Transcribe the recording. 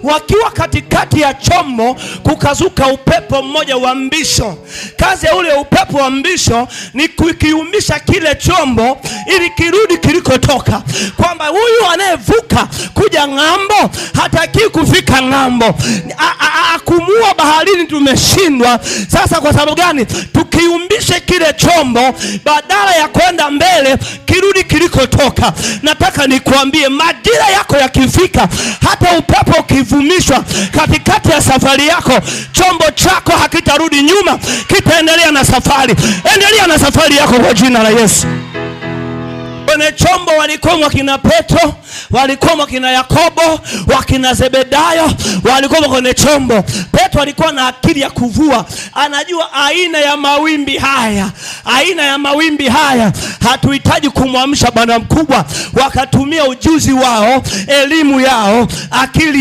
Wakiwa katikati ya chombo, kukazuka upepo mmoja wa mbisho. Kazi ya ule upepo wa mbisho ni kukiumbisha kile chombo ili kirudi kilikotoka, kwamba huyu anayevuka kuja ng'ambo hataki kufika ng'ambo. Kumua baharini tumeshindwa. Sasa kwa sababu gani? Tukiumbishe kile chombo, badala ya kwenda mbele kirudi kilikotoka. Nataka nikuambie, majira yako yakifika, hata upepo ukivumishwa katikati ya safari yako, chombo chako hakitarudi nyuma, kitaendelea na safari. Endelea na safari yako kwa jina la Yesu. Kwenye chombo walikuwa wakina Petro, walikuwa wakina Yakobo, wakina Zebedayo, walikuwa kwenye chombo. Petro alikuwa na akili ya kuvua, anajua aina ya mawimbi haya. Hatuhitaji kumwamsha bwana mkubwa. Wakatumia ujuzi wao, elimu yao, akili